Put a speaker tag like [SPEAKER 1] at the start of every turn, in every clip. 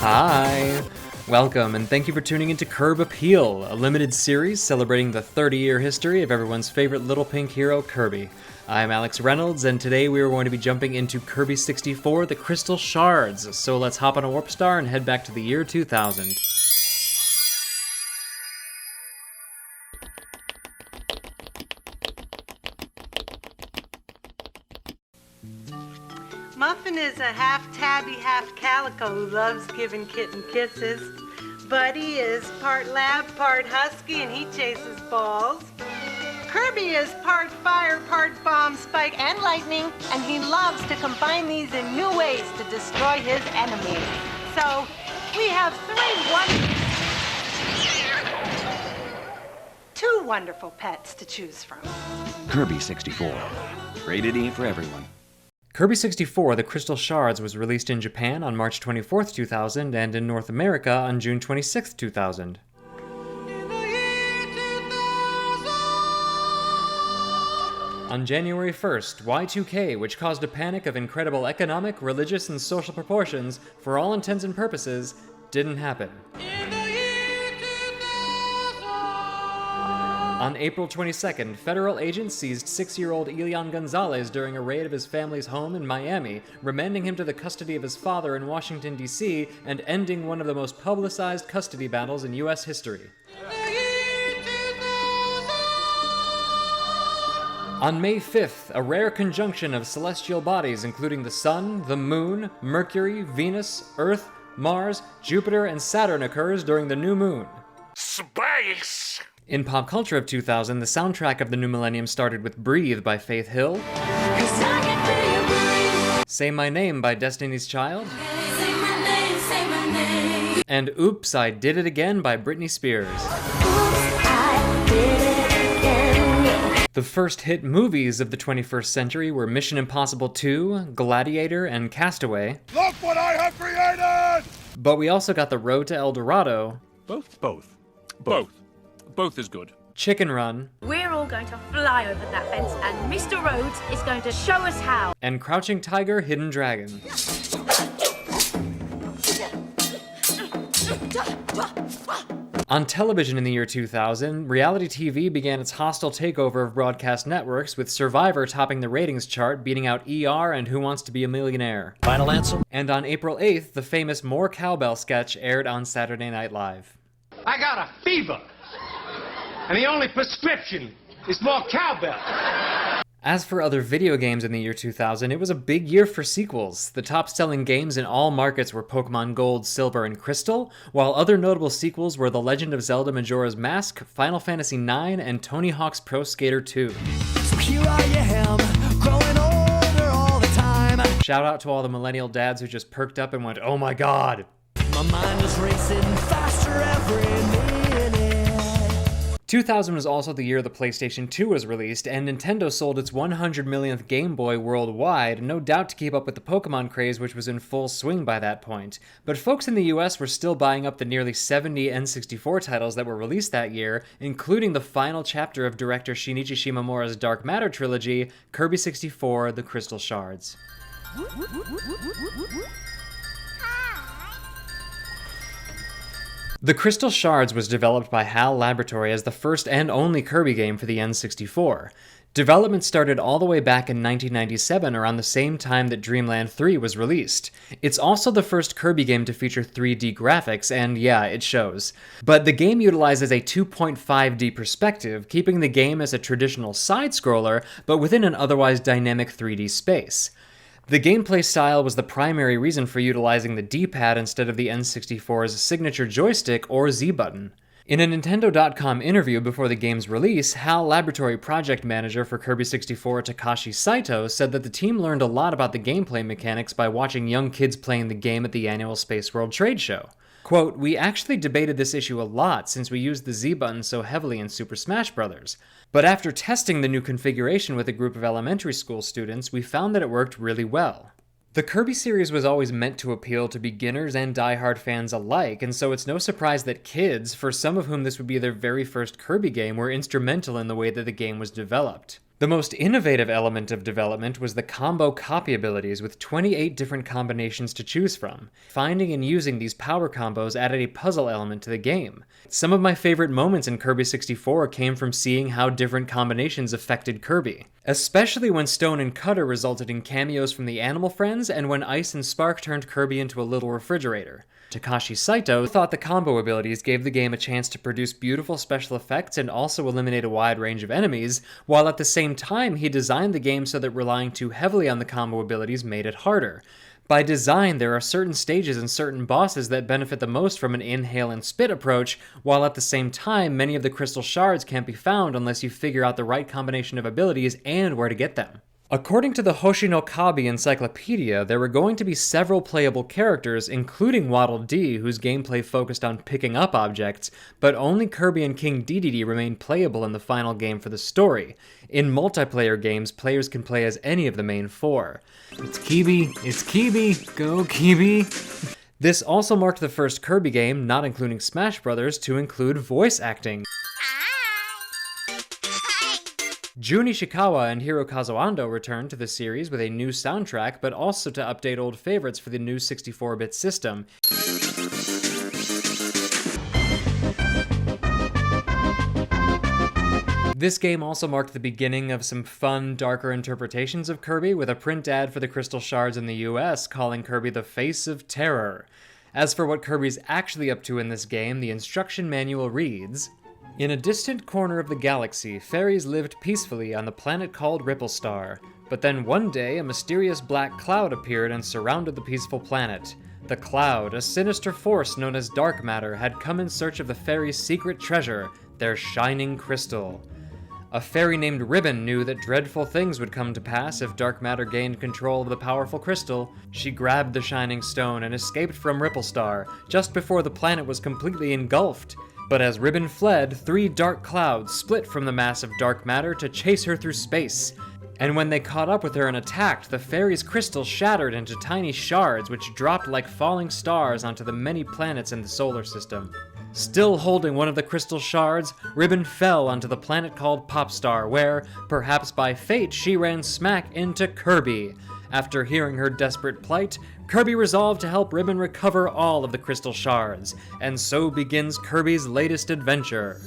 [SPEAKER 1] Hi! Welcome, and thank you for tuning into Kirb Appeal, a limited series celebrating the 30-year history of everyone's favorite little pink hero, Kirby. I'm Alex Reynolds, and today we are going to be jumping into Kirby 64, the Crystal Shards, so let's hop on a warp star and head back to the year 2000.
[SPEAKER 2] Muffin is a half tabby, half calico who loves giving kitten kisses. Buddy is part lab, part husky, and he chases balls. Kirby is part fire, part bomb, spike, and lightning, and he loves to combine these in new ways to destroy his enemies. So, we have two wonderful pets to choose from.
[SPEAKER 3] Kirby 64. Rated E for everyone.
[SPEAKER 1] Kirby 64, The Crystal Shards was released in Japan on March 24, 2000, and in North America on June 26, 2000. On January 1st, Y2K, which caused a panic of incredible economic, religious, and social proportions, for all intents and purposes, didn't happen. On April 22nd, federal agents seized 6-year-old Elian Gonzalez during a raid of his family's home in Miami, remanding him to the custody of his father in Washington, D.C., and ending one of the most publicized custody battles in U.S. history. On May 5th, a rare conjunction of celestial bodies including the Sun, the Moon, Mercury, Venus, Earth, Mars, Jupiter, and Saturn occurs during the new moon.
[SPEAKER 4] Space!
[SPEAKER 1] In pop culture of 2000, the soundtrack of the new millennium started with Breathe by Faith Hill, Say My Name by Destiny's Child, and Oops, I Did It Again by Britney Spears. The first hit movies of the 21st century were Mission Impossible 2, Gladiator, and Castaway.
[SPEAKER 4] Look what I have created!
[SPEAKER 1] But we also got The Road to El Dorado,
[SPEAKER 4] Both is good.
[SPEAKER 1] Chicken Run,
[SPEAKER 5] We're all going to fly over that fence, and Mr. Rhodes is going to show us how.
[SPEAKER 1] and Crouching Tiger, Hidden Dragon. On television in the year 2000, reality TV began its hostile takeover of broadcast networks, with Survivor topping the ratings chart, beating out ER and Who Wants to Be a Millionaire.
[SPEAKER 3] Final answer?
[SPEAKER 1] And on April 8th, the famous More Cowbell sketch aired on Saturday Night Live.
[SPEAKER 6] I got a fever, and the only prescription is more cowbell.
[SPEAKER 1] As for other video games in the year 2000, it was a big year for sequels. The top-selling games in all markets were Pokemon Gold, Silver, and Crystal, while other notable sequels were The Legend of Zelda Majora's Mask, Final Fantasy IX, and Tony Hawk's Pro Skater 2.
[SPEAKER 7] So here I am, growing older all the time.
[SPEAKER 1] Shout out to all the millennial dads who just perked up and went, "Oh my god!"
[SPEAKER 7] My mind is racing faster every minute.
[SPEAKER 1] 2000 was also the year the PlayStation 2 was released, and Nintendo sold its 100 millionth Game Boy worldwide, no doubt to keep up with the Pokemon craze, which was in full swing by that point. But folks in the US were still buying up the nearly 70 N64 titles that were released that year, including the final chapter of director Shinichi Shimomura's Dark Matter trilogy, Kirby 64, The Crystal Shards. The Crystal Shards was developed by HAL Laboratory as the first and only Kirby game for the N64. Development started all the way back in 1997, around the same time that Dreamland 3 was released. It's also the first Kirby game to feature 3D graphics, and yeah, it shows. But the game utilizes a 2.5D perspective, keeping the game as a traditional side-scroller, but within an otherwise dynamic 3D space. The gameplay style was the primary reason for utilizing the D-pad instead of the N64's signature joystick or Z-button. In a Nintendo.com interview before the game's release, HAL Laboratory project manager for Kirby 64 Takashi Saito said that the team learned a lot about the gameplay mechanics by watching young kids playing the game at the annual Space World trade show. Quote, "We actually debated this issue a lot since we used the Z-button so heavily in Super Smash Bros. But after testing the new configuration with a group of elementary school students, we found that it worked really well." The Kirby series was always meant to appeal to beginners and die-hard fans alike, and so it's no surprise that kids, for some of whom this would be their very first Kirby game, were instrumental in the way that the game was developed. The most innovative element of development was the combo copy abilities with 28 different combinations to choose from. Finding and using these power combos added a puzzle element to the game. Some of my favorite moments in Kirby 64 came from seeing how different combinations affected Kirby. Especially when Stone and Cutter resulted in cameos from the Animal Friends and when Ice and Spark turned Kirby into a little refrigerator. Takashi Saito thought the combo abilities gave the game a chance to produce beautiful special effects and also eliminate a wide range of enemies, while at the same time he designed the game so that relying too heavily on the combo abilities made it harder. By design, there are certain stages and certain bosses that benefit the most from an inhale and spit approach, while at the same time many of the crystal shards can't be found unless you figure out the right combination of abilities and where to get them. According to the Hoshinokabi Encyclopedia, there were going to be several playable characters, including Waddle Dee, whose gameplay focused on picking up objects, but only Kirby and King Dedede remained playable in the final game for the story. In multiplayer games, players can play as any of the main four. It's Kirby, go Kirby! This also marked the first Kirby game, not including Smash Bros., to include voice acting. Jun Ishikawa and Hirokazu Ando returned to the series with a new soundtrack, but also to update old favorites for the new 64-bit system. This game also marked the beginning of some fun, darker interpretations of Kirby, with a print ad for the Crystal Shards in the US calling Kirby the face of terror. As for what Kirby's actually up to in this game, the instruction manual reads, "In a distant corner of the galaxy, fairies lived peacefully on the planet called Ripple Star. But then one day, a mysterious black cloud appeared and surrounded the peaceful planet. The cloud, a sinister force known as dark matter, had come in search of the fairies' secret treasure, their shining crystal. A fairy named Ribbon knew that dreadful things would come to pass if dark matter gained control of the powerful crystal. She grabbed the shining stone and escaped from Ripple Star, just before the planet was completely engulfed. But as Ribbon fled, 3 dark clouds split from the mass of dark matter to chase her through space. And when they caught up with her and attacked, the fairy's crystal shattered into tiny shards which dropped like falling stars onto the many planets in the solar system. Still holding one of the crystal shards, Ribbon fell onto the planet called Popstar, where, perhaps by fate, she ran smack into Kirby. After hearing her desperate plight, Kirby resolved to help Ribbon recover all of the crystal shards, and so begins Kirby's latest adventure."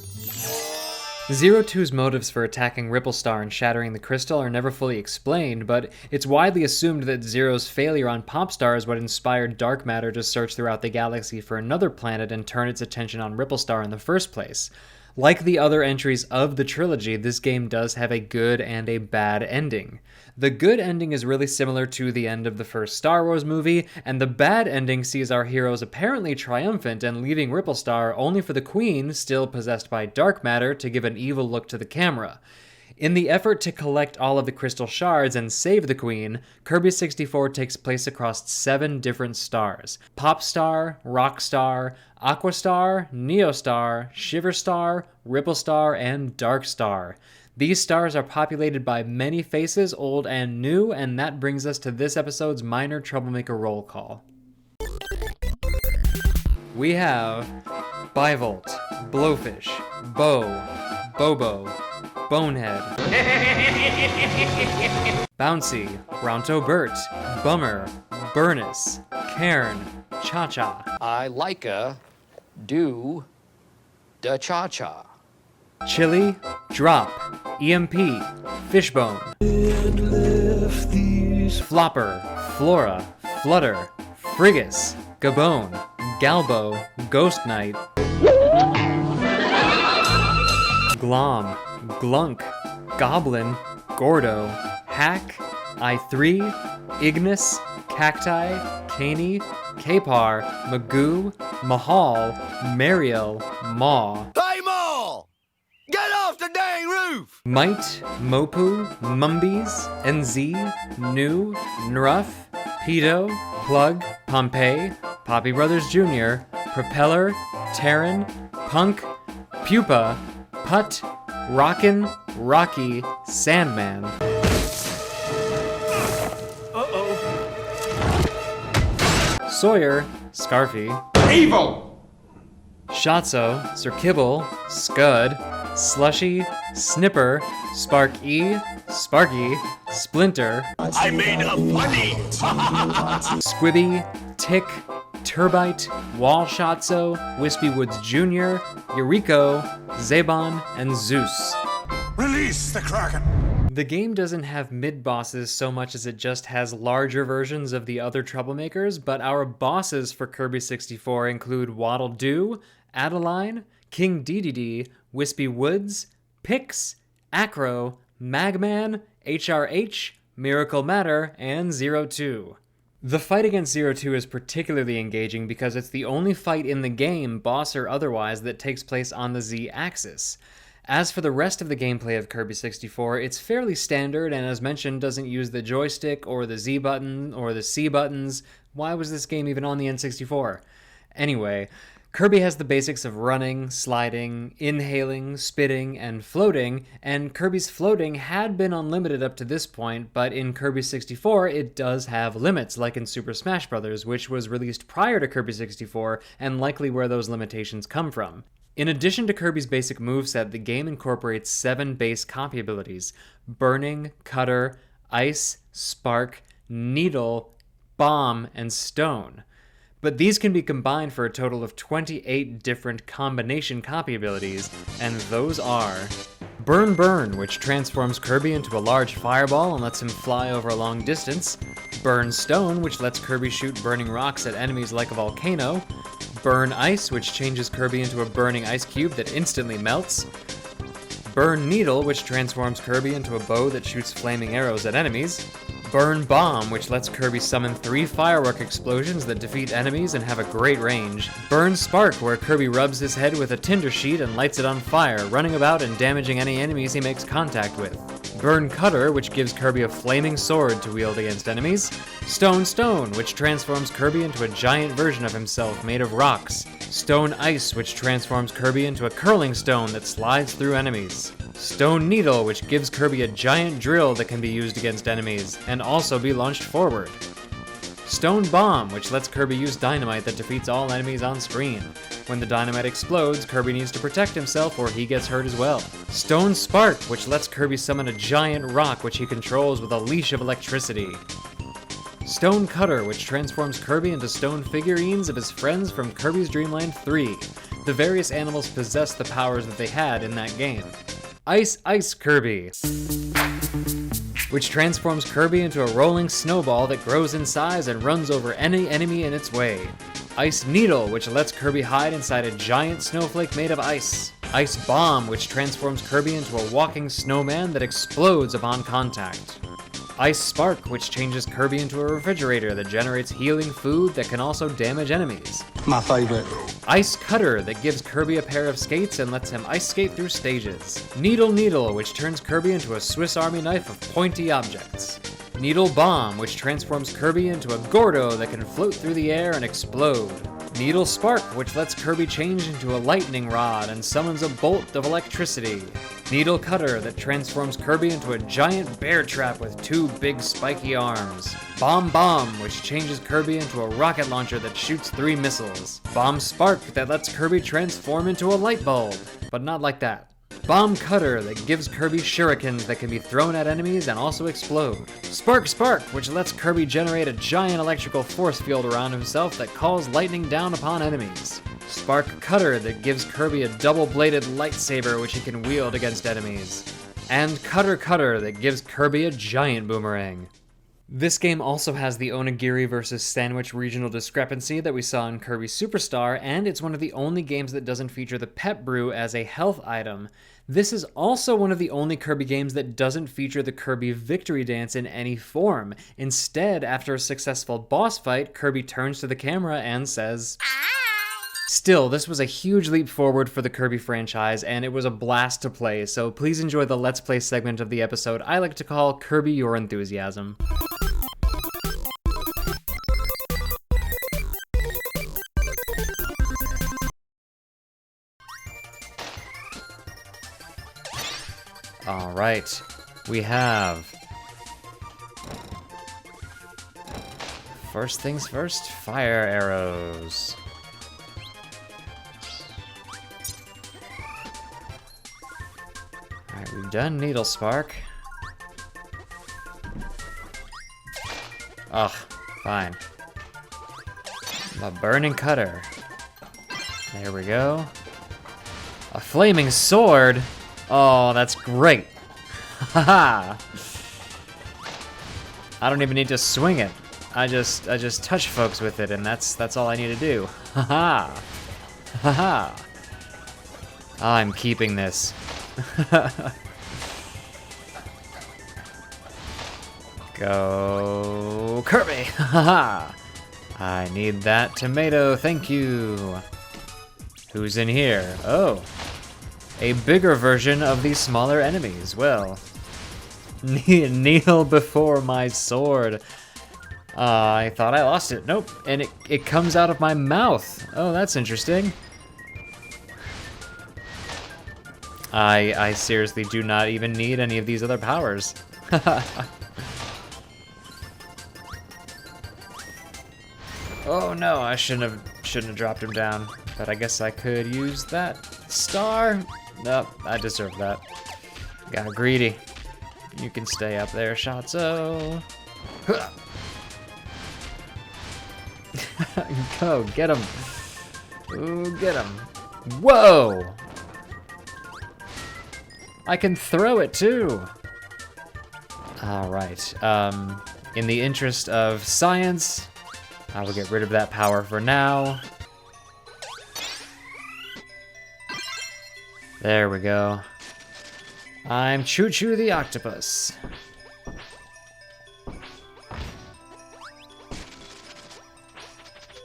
[SPEAKER 1] Zero Two's motives for attacking Ripple Star and shattering the crystal are never fully explained, but it's widely assumed that Zero's failure on Popstar is what inspired dark matter to search throughout the galaxy for another planet and turn its attention on Ripple Star in the first place. Like the other entries of the trilogy, this game does have a good and a bad ending. The good ending is really similar to the end of the first Star Wars movie, and the bad ending sees our heroes apparently triumphant and leaving Ripple Star only for the Queen, still possessed by dark matter, to give an evil look to the camera. In the effort to collect all of the crystal shards and save the Queen, Kirby 64 takes place across 7 different stars: Popstar, Rockstar, Aquastar, Neostar, Shiverstar, Ripple Star, and Dark Star. These stars are populated by many faces, old and new, and that brings us to this episode's minor Troublemaker roll call. We have Bivolt, Blowfish, Bo, Bobo, Bonehead, Bouncy, Bronto Burt, Bummer, Burnus, Cairn, Cha-Cha,
[SPEAKER 8] I like do da cha-cha.
[SPEAKER 1] Chili, Drop, EMP, Fishbone, Flopper, Flora, Flutter, Frigus, Gabone, Galbo, Ghost Knight, Glom, Glunk, Goblin, Gordo, Hack, I3, Ignis, Cacti, Caney, Kapar, Magoo, Mahal, Mariel, Maw,
[SPEAKER 7] Hey, Maul! Get off the dang roof!
[SPEAKER 1] Mite, Mopu, Mumbies, NZ, New, Nruff, Pedo, Plug, Pompeii, Poppy Brothers Jr., Propeller, Terran, Punk, Pupa, Putt, Rockin', Rocky, Sandman. Sawyer, Scarfy.
[SPEAKER 6] Evil!
[SPEAKER 1] Shatso, Sir Kibble, Scud, Slushy, Snipper, Spark E, Sparky, Splinter,
[SPEAKER 4] I made a funny.
[SPEAKER 1] Squibby, Tick, Turbite, Wallshotzo, Wispy Woods Jr., Eureka, Zabon, and Zeus.
[SPEAKER 4] Release the Kraken.
[SPEAKER 1] The game doesn't have mid-bosses so much as it just has larger versions of the other Troublemakers, but our bosses for Kirby 64 include Waddle Doo, Adeline, King Dedede, Wispy Woods, Pix, Acro, Magman, HRH, Miracle Matter, and Zero Two. The fight against Zero Two is particularly engaging because it's the only fight in the game, boss or otherwise, that takes place on the Z-axis. As for the rest of the gameplay of Kirby 64, it's fairly standard and, as mentioned, doesn't use the joystick or the Z button or the C buttons. Why was this game even on the N64? Anyway, Kirby has the basics of running, sliding, inhaling, spitting, and floating, and Kirby's floating had been unlimited up to this point, but in Kirby 64 it does have limits, like in Super Smash Bros., which was released prior to Kirby 64, and likely where those limitations come from. In addition to Kirby's basic moveset, the game incorporates 7 base copy abilities: Burning, Cutter, Ice, Spark, Needle, Bomb, and Stone. But these can be combined for a total of 28 different combination copy abilities, and those are Burn Burn, which transforms Kirby into a large fireball and lets him fly over a long distance; Burn Stone, which lets Kirby shoot burning rocks at enemies like a volcano; Burn Ice, which changes Kirby into a burning ice cube that instantly melts; Burn Needle, which transforms Kirby into a bow that shoots flaming arrows at enemies; Burn Bomb, which lets Kirby summon 3 firework explosions that defeat enemies and have a great range; Burn Spark, where Kirby rubs his head with a tinder sheet and lights it on fire, running about and damaging any enemies he makes contact with; Burn Cutter, which gives Kirby a flaming sword to wield against enemies; Stone Stone, which transforms Kirby into a giant version of himself made of rocks; Stone Ice, which transforms Kirby into a curling stone that slides through enemies; Stone Needle, which gives Kirby a giant drill that can be used against enemies, and also be launched forward; Stone Bomb, which lets Kirby use dynamite that defeats all enemies on screen. When the dynamite explodes, Kirby needs to protect himself or he gets hurt as well. Stone Spark, which lets Kirby summon a giant rock which he controls with a leash of electricity. Stone Cutter, which transforms Kirby into stone figurines of his friends from Kirby's Dream Land 3. The various animals possess the powers that they had in that game. Ice Ice Kirby, which transforms Kirby into a rolling snowball that grows in size and runs over any enemy in its way. Ice Needle, which lets Kirby hide inside a giant snowflake made of ice. Ice Bomb, which transforms Kirby into a walking snowman that explodes upon contact. Ice Spark, which changes Kirby into a refrigerator that generates healing food that can also damage enemies.
[SPEAKER 9] My favorite.
[SPEAKER 1] Ice Cutter, that gives Kirby a pair of skates and lets him ice skate through stages. Needle Needle, which turns Kirby into a Swiss Army knife of pointy objects. Needle Bomb, which transforms Kirby into a Gordo that can float through the air and explode. Needle Spark, which lets Kirby change into a lightning rod and summons a bolt of electricity. Needle Cutter, that transforms Kirby into a giant bear trap with 2 big spiky arms. Bomb Bomb, which changes Kirby into a rocket launcher that shoots 3 missiles. Bomb Spark, that lets Kirby transform into a light bulb, but not like that. Bomb Cutter, that gives Kirby shurikens that can be thrown at enemies and also explode. Spark Spark, which lets Kirby generate a giant electrical force field around himself that calls lightning down upon enemies. Spark Cutter, that gives Kirby a double-bladed lightsaber which he can wield against enemies. And Cutter Cutter, that gives Kirby a giant boomerang. This game also has the Onigiri vs. Sandwich regional discrepancy that we saw in Kirby Superstar, and it's one of the only games that doesn't feature the pep brew as a health item. This is also one of the only Kirby games that doesn't feature the Kirby victory dance in any form. Instead, after a successful boss fight, Kirby turns to the camera and says, Still, this was a huge leap forward for the Kirby franchise, and it was a blast to play, so please enjoy the Let's Play segment of the episode I like to call Kirby Your Enthusiasm. Alright, we have... First things first, fire arrows. We've done Needle Spark. Ugh, fine. A Burning Cutter. There we go. A Flaming Sword? Oh, that's great. Haha. I don't even need to swing it. I just touch folks with it, and that's all I need to do. Haha. Haha. I'm keeping this. Go Kirby! Haha! I need that tomato, thank you. Who's in here? Oh, a bigger version of these smaller enemies. Well, kneel before my sword. I thought I lost it. Nope, and it comes out of my mouth. Oh, that's interesting. I seriously do not even need any of these other powers. Oh no, I shouldn't have dropped him down, but I guess I could use that star. Nope, I deserve that. Got greedy. You can stay up there, Shatso. Go, get him. Ooh, get him. Whoa! I can throw it too. All right. In the interest of science, I will get rid of that power for now. There we go. I'm Choo Choo the Octopus.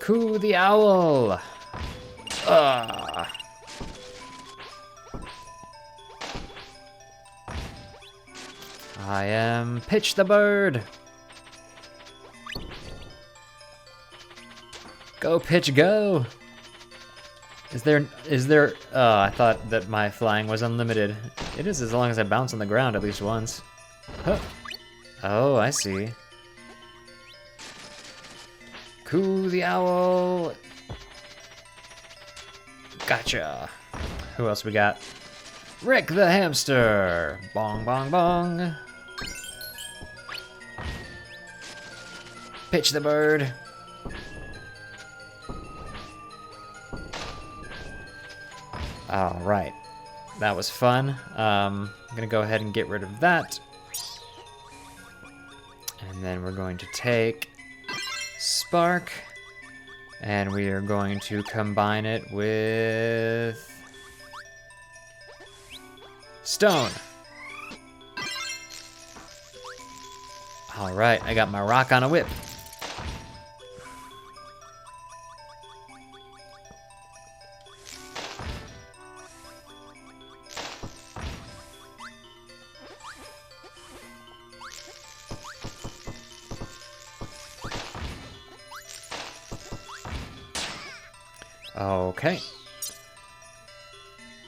[SPEAKER 1] Coo the Owl. Ah. I am Pitch the Bird. Go Pitch go. Is there, I thought that my flying was unlimited. It is as long as I bounce on the ground at least once. Huh. Oh, I see. Coo the Owl. Gotcha. Who else we got? Rick the Hamster. Bong, bong, bong. Pitch the Bird. All right, that was fun. I'm gonna go ahead and get rid of that. And then we're going to take Spark, and we are going to combine it with Stone. All right, I got my rock on a whip. Okay.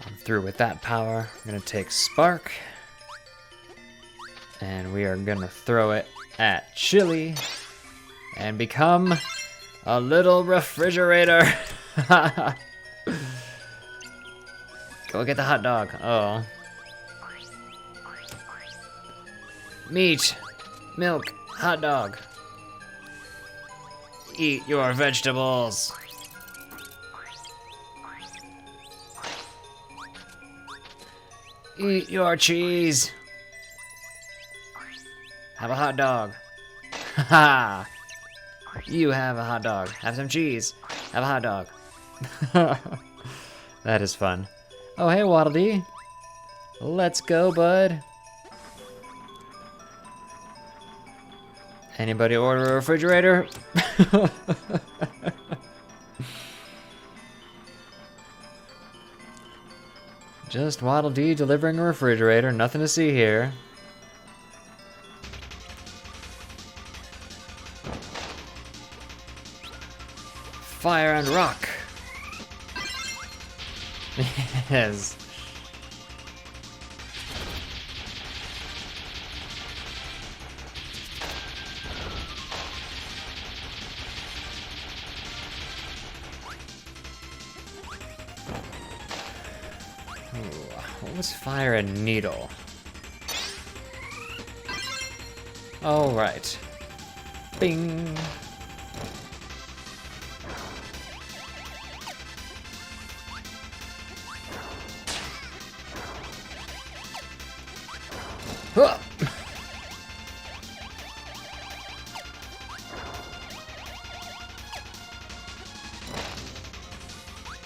[SPEAKER 1] I'm through with that power. I'm gonna take Spark. And we are gonna throw it at Chili. And become a little refrigerator. Go get the hot dog. Oh. Meat. Milk. Hot dog. Eat your vegetables. Eat your cheese. Have a hot dog. Haha. You have a hot dog. Have some cheese. Have a hot dog. That is fun. Oh, hey, Waddle Dee. Let's go, bud. Anybody order a refrigerator? Just Waddle Dee delivering a refrigerator. Nothing to see here. Fire and rock. Yes. What was fire and needle? All right. Bing. Huh.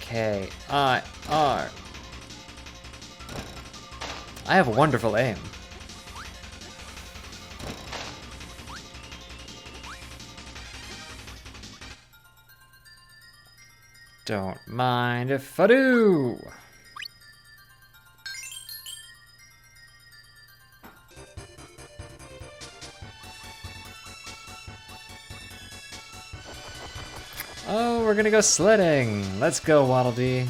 [SPEAKER 1] K-I-R. I have wonderful aim. Don't mind if I do. Oh, we're gonna go sledding. Let's go, Waddle Dee.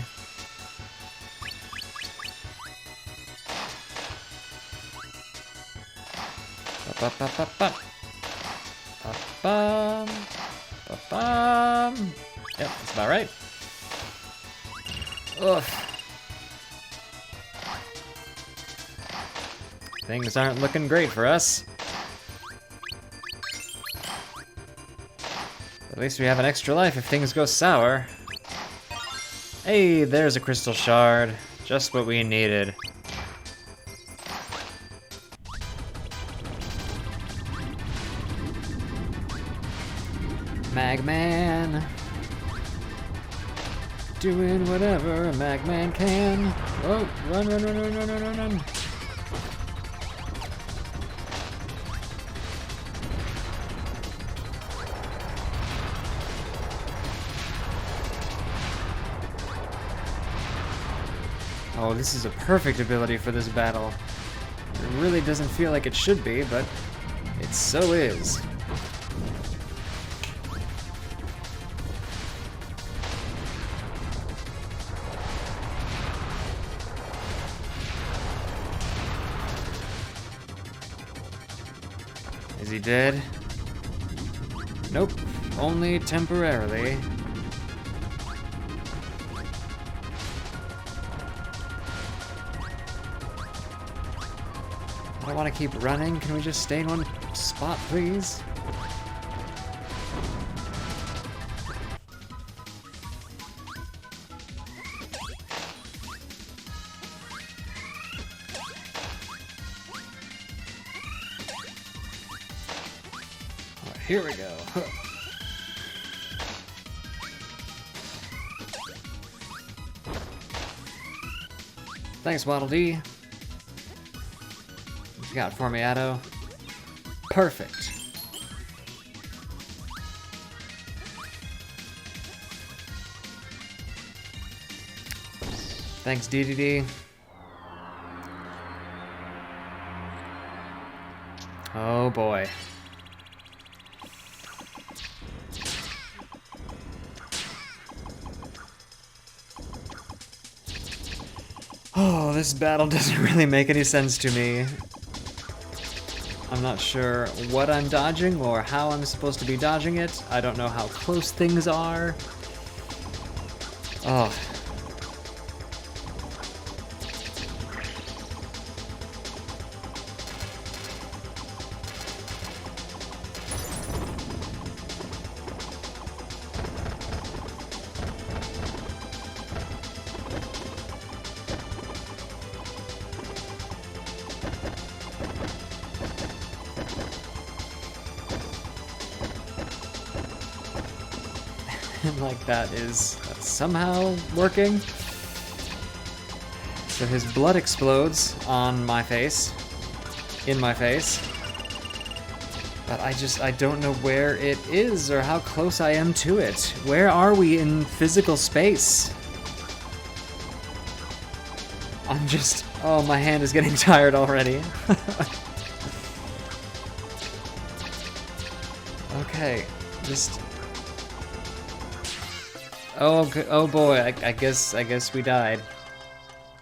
[SPEAKER 1] Ba-ba-ba-ba-ba. Ba-bum. Ba-bum. Yep, that's about right. Ugh. Things aren't looking great for us. At least we have an extra life if things go sour. Hey, there's a crystal shard. Just what we needed. Magman. Doing whatever a Magman can. Oh, run, run, run, run, run, run, run, run. Oh, this is a perfect ability for this battle. It really doesn't feel like it should be, but it so is. Is he dead? Nope, only temporarily. I don't want to keep running. Can we just stay in one spot, please? Oh, here we go. Thanks, Waddle Dee. What you got for me, Addo? Perfect. Thanks, DDD. Oh boy. Oh, this battle doesn't really make any sense to me. I'm not sure what I'm dodging or how I'm supposed to be dodging it. I don't know how close things are. Oh. Like that's somehow working. So his blood explodes on my face, in my face. But I don't know where it is or how close I am to it. Where are we in physical space? I'm just, oh, my hand is getting tired already. Okay, just. Oh boy, I guess we died.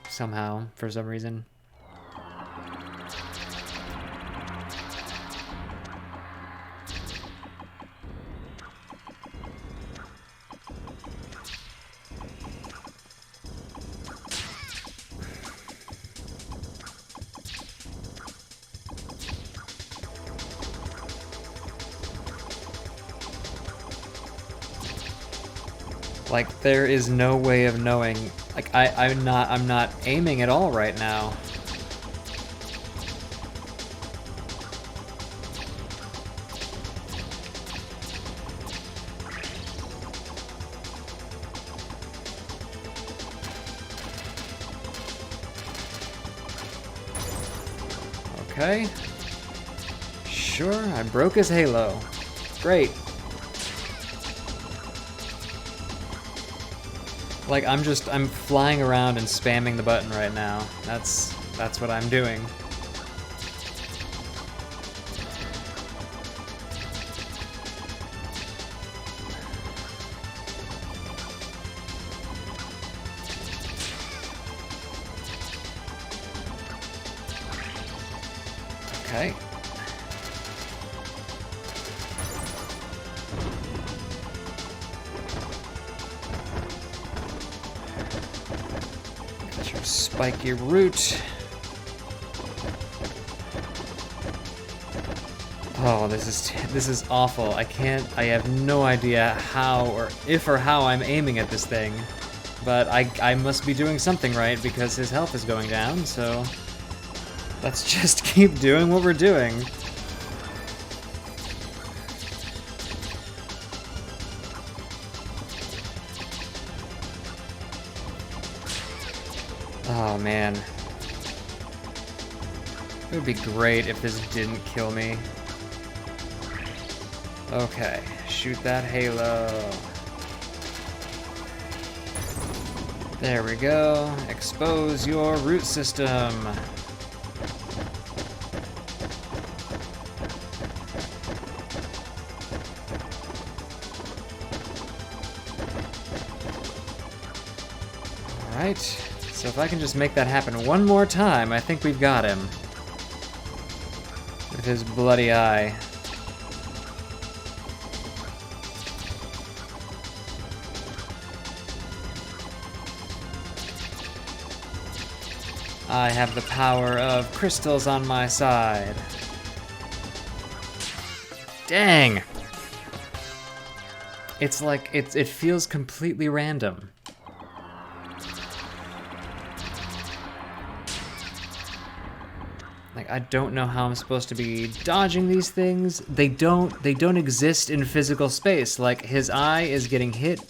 [SPEAKER 1] Somehow, for some reason. Like, there is no way of knowing. Like, I'm not aiming at all right now. Okay. Sure, I broke his halo. Great. Like, I'm flying around and spamming the button right now. That's what I'm doing. Okay. Got your spiky root. Oh, this is awful. I have no idea how or if or how I'm aiming at this thing. But I must be doing something right because his health is going down, so let's just keep doing what we're doing. Oh man. It would be great if this didn't kill me. Okay, shoot that halo. There we go. Expose your root system. Alright, so if I can just make that happen one more time, I think we've got him. With his bloody eye. I have the power of crystals on my side. Dang! It's like, it feels completely random. Like, I don't know how I'm supposed to be dodging these things. They don't exist in physical space. Like, his eye is getting hit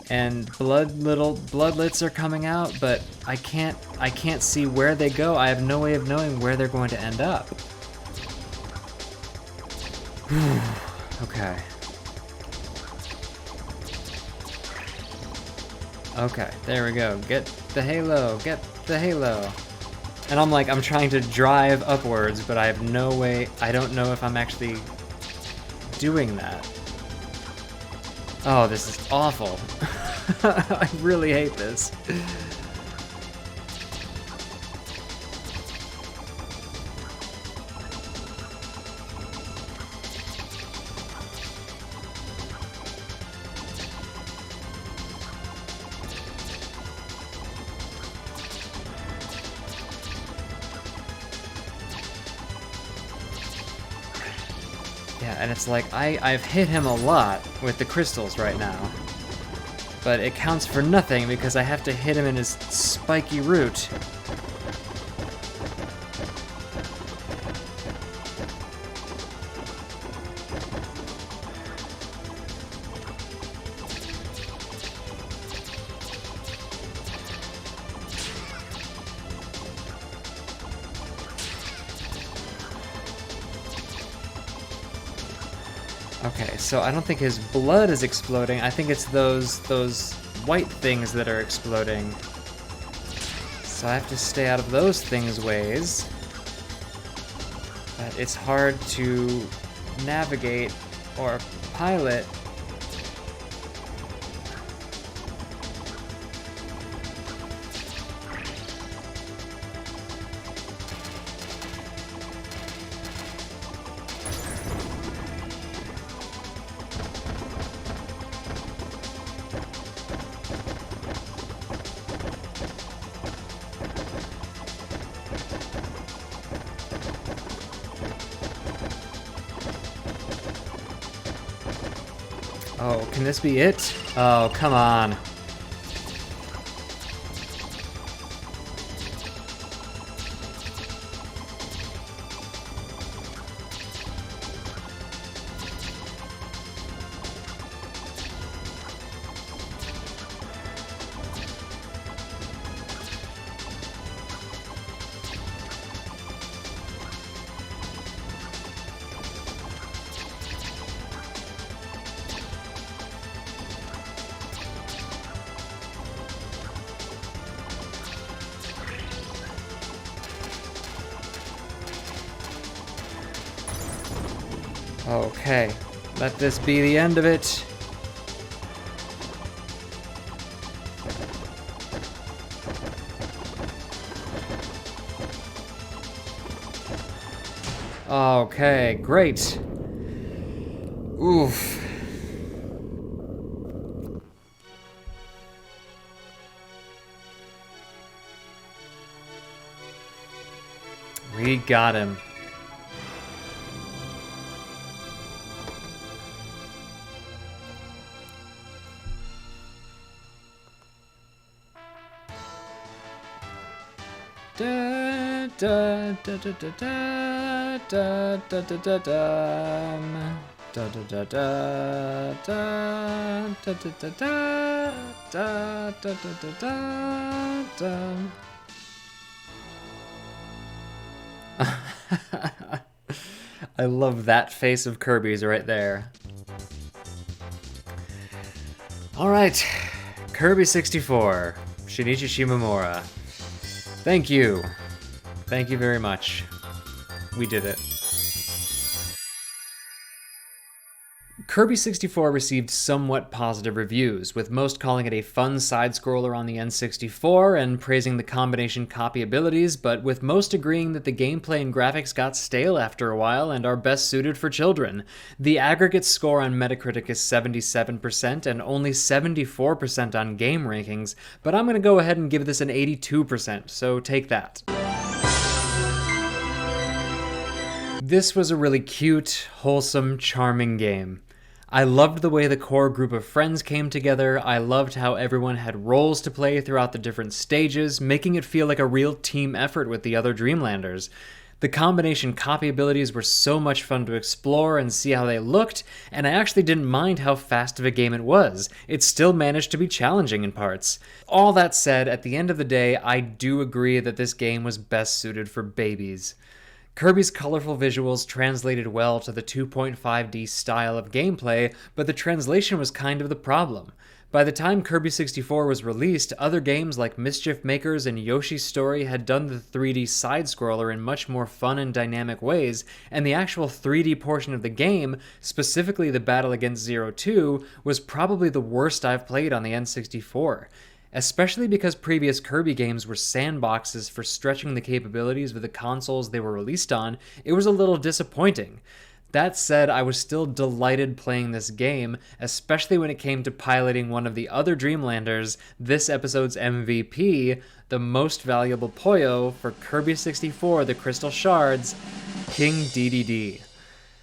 [SPEAKER 1] and little bloodlets are coming out, but I can't see where they go. I have no way of knowing where they're going to end up. Okay. Okay, there we go. Get the halo, get the halo. And I'm trying to drive upwards, but I have no way, I don't know if I'm actually doing that. Oh, this is awful. I really hate this. Yeah, and it's like, I've hit him a lot with the crystals right now. But it counts for nothing because I have to hit him in his spiky root. Okay, so I don't think his blood is exploding. I think it's those white things that are exploding. So I have to stay out of those things' ways. But it's hard to navigate or pilot. Oh, can this be it? Oh, come on. Okay, let this be the end of it. Okay, great. Oof. We got him. Da da da da da da da da da da da da da da da da da da da da. I love that face of Kirby's right there. All right, Kirby 64, Shinichi Shimomura. Thank you. Thank you very much. We did it. Kirby 64 received somewhat positive reviews, with most calling it a fun side-scroller on the N64 and praising the combination copy abilities, but with most agreeing that the gameplay and graphics got stale after a while and are best suited for children. The aggregate score on Metacritic is 77% and only 74% on game rankings, but I'm going to go ahead and give this an 82%, so take that. This was a really cute, wholesome, charming game. I loved the way the core group of friends came together. I loved how everyone had roles to play throughout the different stages, making it feel like a real team effort with the other Dreamlanders. The combination copy abilities were so much fun to explore and see how they looked, and I actually didn't mind how fast of a game it was. It still managed to be challenging in parts. All that said, at the end of the day, I do agree that this game was best suited for babies. Kirby's colorful visuals translated well to the 2.5D style of gameplay, but the translation was kind of the problem. By the time Kirby 64 was released, other games like Mischief Makers and Yoshi's Story had done the 3D side-scroller in much more fun and dynamic ways, and the actual 3D portion of the game, specifically the battle against Zero 2, was probably the worst I've played on the N64. Especially because previous Kirby games were sandboxes for stretching the capabilities of the consoles they were released on, it was a little disappointing. That said, I was still delighted playing this game, especially when it came to piloting one of the other Dreamlanders, this episode's MVP, the most valuable Poyo for Kirby 64 The Crystal Shards, King DDD.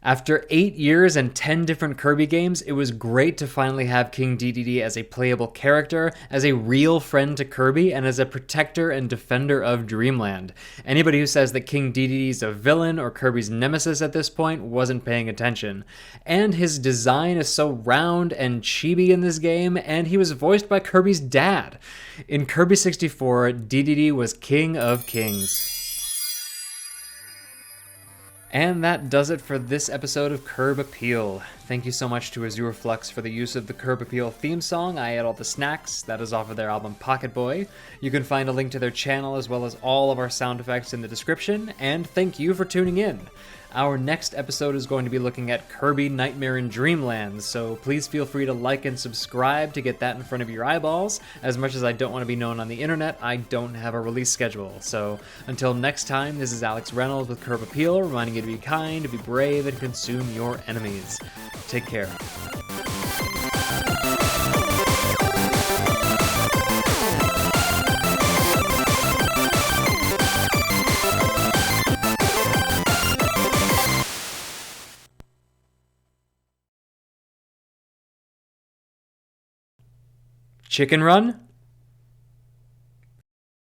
[SPEAKER 1] After 8 years and 10 different Kirby games, it was great to finally have King DDD as a playable character, as a real friend to Kirby, and as a protector and defender of Dreamland. Anybody who says that King DDD is a villain or Kirby's nemesis at this point wasn't paying attention. And his design is so round and chibi in this game, and he was voiced by Kirby's dad. In Kirby 64, DDD was King of Kings. And that does it for this episode of Kirb Appeal. Thank you so much to Azure Flux for the use of the Kirb Appeal theme song, I Ate All the Snacks. That is off of their album Pocket Boy. You can find a link to their channel as well as all of our sound effects in the description, and thank you for tuning in. Our next episode is going to be looking at Kirby Nightmare in Dreamland, so please feel free to like and subscribe to get that in front of your eyeballs. As much as I don't want to be known on the internet, I don't have a release schedule. So until next time, this is Alex Reynolds with Kirb Appeal, reminding you to be kind, to be brave, and consume your enemies. Take care. Chicken Run?